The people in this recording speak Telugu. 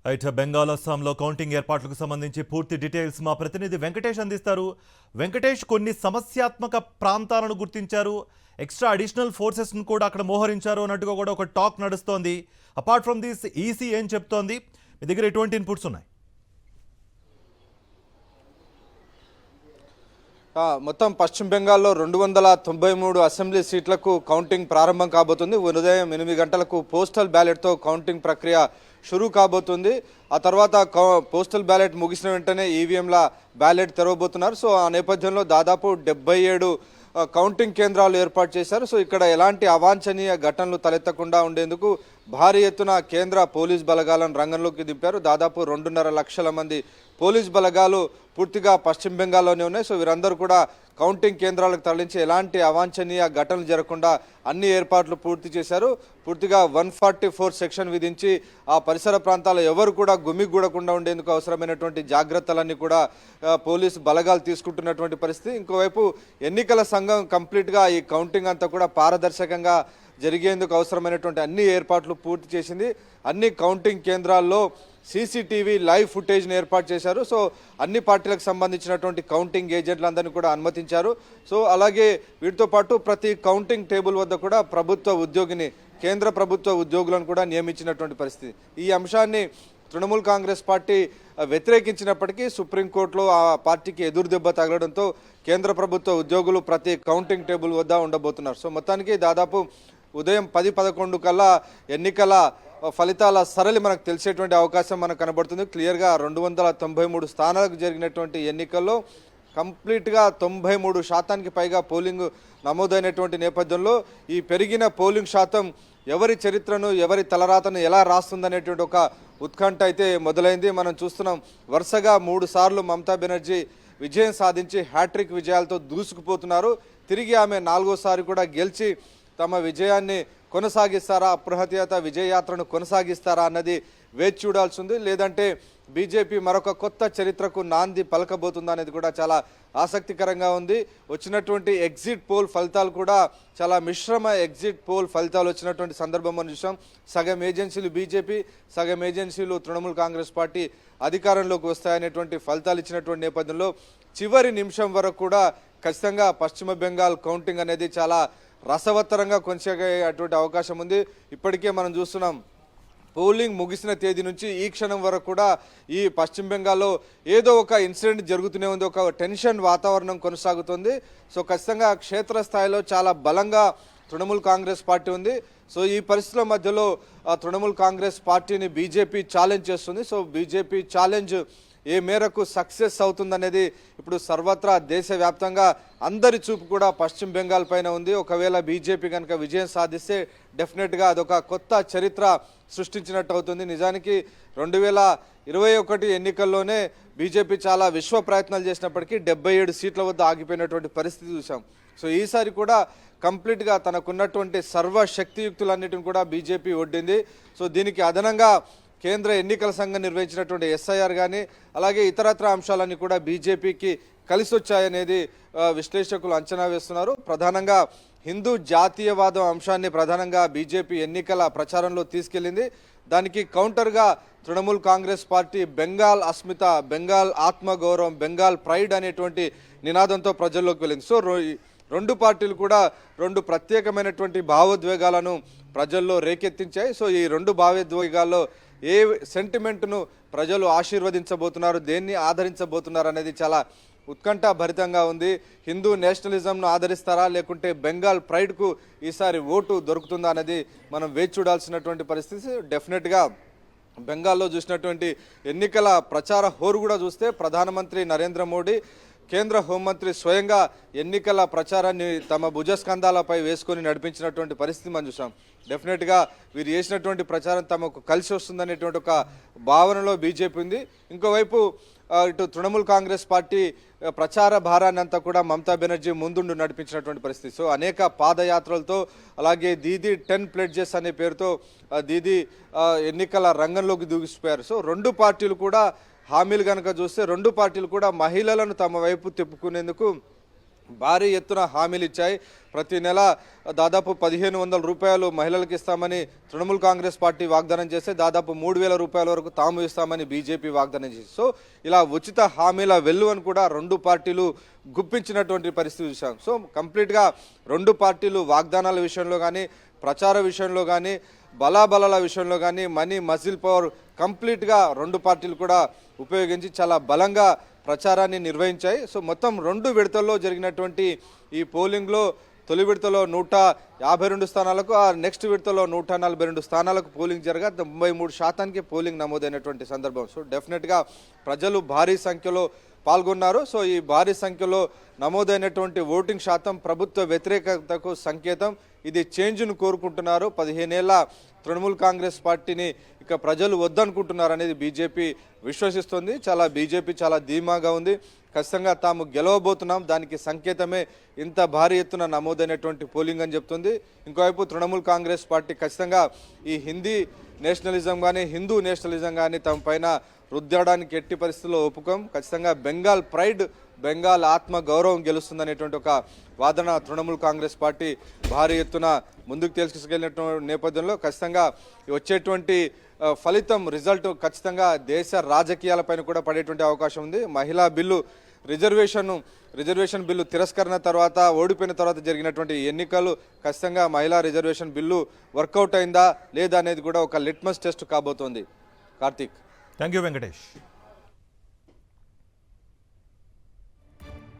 రైట్. బెంగాల్ అస్సాంలో కౌంటింగ్ ఏర్పాట్లకు సంబంధించి పూర్తి డీటెయిల్స్ మా ప్రతినిధి వెంకటేష్ అందిస్తారు. వెంకటేష్, కొన్ని సమస్యాత్మక ప్రాంతాలను గుర్తించారు, ఎక్స్ట్రా అడిషనల్ ఫోర్సెస్ను కూడా అక్కడ మోహరించారు అన్నట్టుగా కూడా ఒక టాక్ నడుస్తోంది. అపార్ట్ ఫ్రమ్ దిస్ ఈసీ ఏం చెప్తోంది? మీ దగ్గర ఎటువంటి ఇన్పుట్స్ ఉన్నాయి? మొత్తం పశ్చిమ బెంగాల్లో 293 అసెంబ్లీ సీట్లకు కౌంటింగ్ ప్రారంభం కాబోతుంది. ఉదయం 8 గంటలకు పోస్టల్ బ్యాలెట్తో కౌంటింగ్ ప్రక్రియ షురూ కాబోతుంది. ఆ తర్వాత పోస్టల్ బ్యాలెట్ ముగిసిన వెంటనే ఈవీఎంల బ్యాలెట్ తెరవబోతున్నారు. సో ఆ నేపథ్యంలో దాదాపు 77 కౌంటింగ్ కేంద్రాలు ఏర్పాటు చేశారు. సో ఇక్కడ ఎలాంటి అవాంఛనీయ ఘటనలు తలెత్తకుండా ఉండేందుకు భారీ ఎత్తున కేంద్ర పోలీస్ బలగాలను రంగంలోకి దింపారు. దాదాపు 2.5 లక్షల మంది పోలీస్ బలగాలు పూర్తిగా పశ్చిమ బెంగాల్లోనే ఉన్నాయి. సో వీరందరూ కూడా కౌంటింగ్ కేంద్రాలకు తరలించి ఎలాంటి అవాంఛనీయ ఘటనలు జరగకుండా అన్ని ఏర్పాట్లు పూర్తి చేశారు. పూర్తిగా 144 సెక్షన్ విధించి ఆ పరిసర ప్రాంతాల్లో ఎవరు కూడా గుమిగూడకుండా ఉండేందుకు అవసరమైనటువంటి జాగ్రత్తలన్నీ కూడా పోలీసు బలగాలు తీసుకుంటున్నటువంటి పరిస్థితి. ఇంకోవైపు ఎన్నికల సంఘం కంప్లీట్గా ఈ కౌంటింగ్ అంతా కూడా పారదర్శకంగా జరిగేందుకు అవసరమైనటువంటి అన్ని ఏర్పాట్లు పూర్తి చేసింది. అన్ని కౌంటింగ్ కేంద్రాల్లో సీసీటీవీ లైవ్ ఫుటేజ్ని ఏర్పాటు చేశారు. సో అన్ని పార్టీలకు సంబంధించినటువంటి కౌంటింగ్ ఏజెంట్లందరినీ కూడా అనుమతించారు. సో అలాగే వీటితో పాటు ప్రతి కౌంటింగ్ టేబుల్ వద్ద కూడా ప్రభుత్వ ఉద్యోగిని, కేంద్ర ప్రభుత్వ ఉద్యోగులను కూడా నియమించినటువంటి పరిస్థితి. ఈ అంశాన్ని తృణమూల్ కాంగ్రెస్ పార్టీ వ్యతిరేకించినప్పటికీ సుప్రీంకోర్టులో ఆ పార్టీకి ఎదురు దెబ్బ తగలడంతో కేంద్ర ప్రభుత్వ ఉద్యోగులు ప్రతి కౌంటింగ్ టేబుల్ వద్ద ఉండబోతున్నారు. సో మొత్తానికి దాదాపు ఉదయం 10-11 కల్లా ఎన్నికల ఫలితాల సరళి మనకు తెలిసేటువంటి అవకాశం మనకు కనబడుతుంది. క్లియర్గా 293 స్థానాలకు జరిగినటువంటి ఎన్నికల్లో కంప్లీట్గా 93% పైగా పోలింగ్ నమోదైనటువంటి నేపథ్యంలో ఈ పెరిగిన పోలింగ్ శాతం ఎవరి చరిత్రను, ఎవరి తలరాతను ఎలా రాస్తుందనేటువంటి ఒక ఉత్కంఠ అయితే మొదలైంది. మనం చూస్తున్నాం, వరుసగా 3 సార్లు మమతా బెనర్జీ విజయం సాధించి హ్యాట్రిక్ విజయాలతో దూసుకుపోతున్నారు. తిరిగి ఆమె 4వసారి కూడా గెలిచి తమ విజయాన్ని కొనసాగిస్తారా, అప్రహత్యత విజయయాత్రను కొనసాగిస్తారా అన్నది వేచి చూడాల్సి ఉంది. లేదంటే బీజేపీ మరొక కొత్త చరిత్రకు నాంది పలకబోతుందా అనేది కూడా చాలా ఆసక్తికరంగా ఉంది. వచ్చినటువంటి ఎగ్జిట్ పోల్ ఫలితాలు కూడా చాలా మిశ్రమ ఎగ్జిట్ పోల్ ఫలితాలు వచ్చినటువంటి సందర్భం మనం చూసాం. సగం ఏజెన్సీలు బీజేపీ, సగం ఏజెన్సీలు తృణమూల్ కాంగ్రెస్ పార్టీ అధికారంలోకి వస్తాయనేటువంటి ఫలితాలు ఇచ్చినటువంటి నేపథ్యంలో చివరి నిమిషం వరకు కూడా ఖచ్చితంగా పశ్చిమ బెంగాల్ కౌంటింగ్ అనేది చాలా రసవత్తరంగా కొనసాగే అటువంటి అవకాశం ఉంది. ఇప్పటికే మనం చూస్తున్నాం, పోలింగ్ ముగిసిన తేదీ నుంచి ఈ క్షణం వరకు కూడా ఈ పశ్చిమ బెంగాల్లో ఏదో ఒక ఇన్సిడెంట్ జరుగుతూనే ఉంది, ఒక టెన్షన్ వాతావరణం కొనసాగుతుంది. సో ఖచ్చితంగా క్షేత్రస్థాయిలో చాలా బలంగా తృణమూల్ కాంగ్రెస్ పార్టీ ఉంది. సో ఈ పరిస్థితుల మధ్యలో తృణమూల్ కాంగ్రెస్ పార్టీని బీజేపీ ఛాలెంజ్ చేస్తుంది. సో బీజేపీ ఛాలెంజ్ ఏ మేరకు సక్సెస్ అవుతుందనేది ఇప్పుడు సర్వత్రా దేశవ్యాప్తంగా అందరి చూపు కూడా పశ్చిమ బెంగాల్ పైన ఉంది. ఒకవేళ బీజేపీ కనుక విజయం సాధిస్తే డెఫినెట్గా అదొక కొత్త చరిత్ర సృష్టించినట్టు అవుతుంది. నిజానికి 2021 ఎన్నికల్లోనే బీజేపీ చాలా విశ్వ ప్రయత్నాలు చేసినప్పటికీ 77 సీట్ల వద్ద ఆగిపోయినటువంటి పరిస్థితి చూసాం. సో ఈసారి కూడా కంప్లీట్గా తనకున్నటువంటి సర్వశక్తియుక్తులన్నిటిని కూడా బీజేపీ ఒడ్డింది. సో దీనికి అదనంగా కేంద్ర ఎన్నికల సంఘం నిర్వహించినటువంటి ఎస్ఐఆర్ కానీ అలాగే ఇతరత్ర అంశాలన్నీ కూడా బీజేపీకి కలిసి వచ్చాయనేది విశ్లేషకులు అంచనా వేస్తున్నారు. ప్రధానంగా హిందూ జాతీయవాదం అంశాన్ని ప్రధానంగా బీజేపీ ఎన్నికల ప్రచారంలో తీసుకెళ్లింది. దానికి కౌంటర్గా తృణమూల్ కాంగ్రెస్ పార్టీ బెంగాల్ అస్మిత, బెంగాల్ ఆత్మగౌరవం, బెంగాల్ ప్రైడ్ అనేటువంటి నినాదంతో ప్రజల్లోకి వెళ్ళింది. సో రెండు పార్టీలు కూడా 2 ప్రత్యేకమైనటువంటి భావోద్వేగాలను ప్రజల్లో రేకెత్తించాయి. సో ఈ 2 భావోద్వేగాల్లో ఏ సెంటిమెంట్ను ప్రజలు ఆశీర్వదించబోతున్నారు, దేన్ని ఆదరించబోతున్నారు అనేది చాలా ఉత్కంఠ భరితంగా ఉంది. హిందూ నేషనలిజంను ఆదరిస్తారా, లేకుంటే బెంగాల్ ప్రైడ్కు ఈసారి ఓటు దొరుకుతుందా అనేది మనం వేచి చూడాల్సినటువంటి పరిస్థితి. డెఫినెట్గా బెంగాల్లో చూసినటువంటి ఎన్నికల ప్రచార హోరు కూడా చూస్తే ప్రధానమంత్రి నరేంద్ర మోడీ, కేంద్ర హోంమంత్రి స్వయంగా ఎన్నికల ప్రచారాన్ని తమ భుజస్కంధాలపై వేసుకొని నడిపించినటువంటి పరిస్థితి మనం చూసాం. డెఫినెట్గా వీరు చేసినటువంటి ప్రచారం తమకు కలిసి వస్తుందనేటువంటి ఒక భావనలో బీజేపీ ఉంది. ఇంకోవైపు ఇటు తృణమూల్ కాంగ్రెస్ పార్టీ ప్రచార భారాన్ని అంతా కూడా మమతా బెనర్జీ ముందుండి నడిపించినటువంటి పరిస్థితి. సో అనేక పాదయాత్రలతో అలాగే దీదీ 10 ప్లెడ్జెస్ అనే పేరుతో దీదీ ఎన్నికల రంగంలోకి దూగిసిపోయారు. సో 2 పార్టీలు కూడా హామీలు కనుక చూస్తే 2 పార్టీలు కూడా మహిళలను తమ వైపు తిప్పుకునేందుకు భారీ ఎత్తున హామీలు ఇచ్చాయి. ప్రతి నెల దాదాపు 1,500 రూపాయలు మహిళలకు ఇస్తామని తృణమూల్ కాంగ్రెస్ పార్టీ వాగ్దానం చేస్తే దాదాపు 3,000 రూపాయల వరకు తాము ఇస్తామని బీజేపీ వాగ్దానం చేసి, సో ఇలా ఉచిత హామీల వెల్లువని కూడా రెండు పార్టీలు గుప్పించినటువంటి పరిస్థితి చూసాం. సో కంప్లీట్గా రెండు పార్టీలు వాగ్దానాల విషయంలో కానీ, ప్రచార విషయంలో కానీ, బలాబలాల విషయంలో కానీ, మనీ మజిల్ పవర్ కంప్లీట్గా రెండు పార్టీలు కూడా ఉపయోగించి చాలా బలంగా ప్రచారాన్ని నిర్వహించాయి. సో మొత్తం 2 విడతల్లో జరిగినటువంటి ఈ పోలింగ్లో తొలి విడతలో 152 స్థానాలకు, ఆ నెక్స్ట్ విడతలో 142 స్థానాలకు పోలింగ్ జరగా 93% పోలింగ్ నమోదైనటువంటి సందర్భం. సో డెఫినెట్గా ప్రజలు భారీ సంఖ్యలో పాల్గొన్నారు. సో ఈ భారీ సంఖ్యలో నమోదైనటువంటి ఓటింగ్ శాతం ప్రభుత్వ వ్యతిరేకతకు సంకేతం. ఇది చేంజ్ను కోరుకుంటున్నారు. 15 ఏళ్ల తృణమూల్ కాంగ్రెస్ పార్టీని ఇక ప్రజలు వద్దనుకుంటున్నారు అనేది బీజేపీ విశ్వసిస్తుంది. బీజేపీ చాలా ధీమాగా ఉంది. ఖచ్చితంగా తాము గెలవబోతున్నాం, దానికి సంకేతమే ఇంత భారీ ఎత్తున నమోదైనటువంటి పోలింగ్ అని చెప్తుంది. ఇంకోవైపు తృణమూల్ కాంగ్రెస్ పార్టీ ఖచ్చితంగా ఈ హిందీ నేషనలిజం కానీ, హిందూ నేషనలిజం కానీ తమ పైన రుద్దడానికి ఎట్టి పరిస్థితుల్లో ఒప్పుకోం. ఖచ్చితంగా బెంగాల్ ప్రైడ్, బెంగాల్ ఆత్మ గౌరవం గెలుస్తుందనేటువంటి ఒక వాదన తృణమూల్ కాంగ్రెస్ పార్టీ భారీ ఎత్తున ముందుకు తీసుకెళ్లినటువంటి నేపథ్యంలో ఖచ్చితంగా వచ్చేటువంటి ఫలితం, రిజల్ట్ ఖచ్చితంగా దేశ రాజకీయాలపైన కూడా పడేటువంటి అవకాశం ఉంది. మహిళా బిల్లు రిజర్వేషన్ బిల్లు తిరస్కరణ తర్వాత, ఓడిపోయిన తర్వాత జరిగినటువంటి ఎన్నికలు ఖచ్చితంగా మహిళా రిజర్వేషన్ బిల్లు వర్కౌట్ అయిందా లేదా అనేది కూడా ఒక లిట్మస్ టెస్ట్ కాబోతోంది. కార్తీక్. Thank you Venkatesh.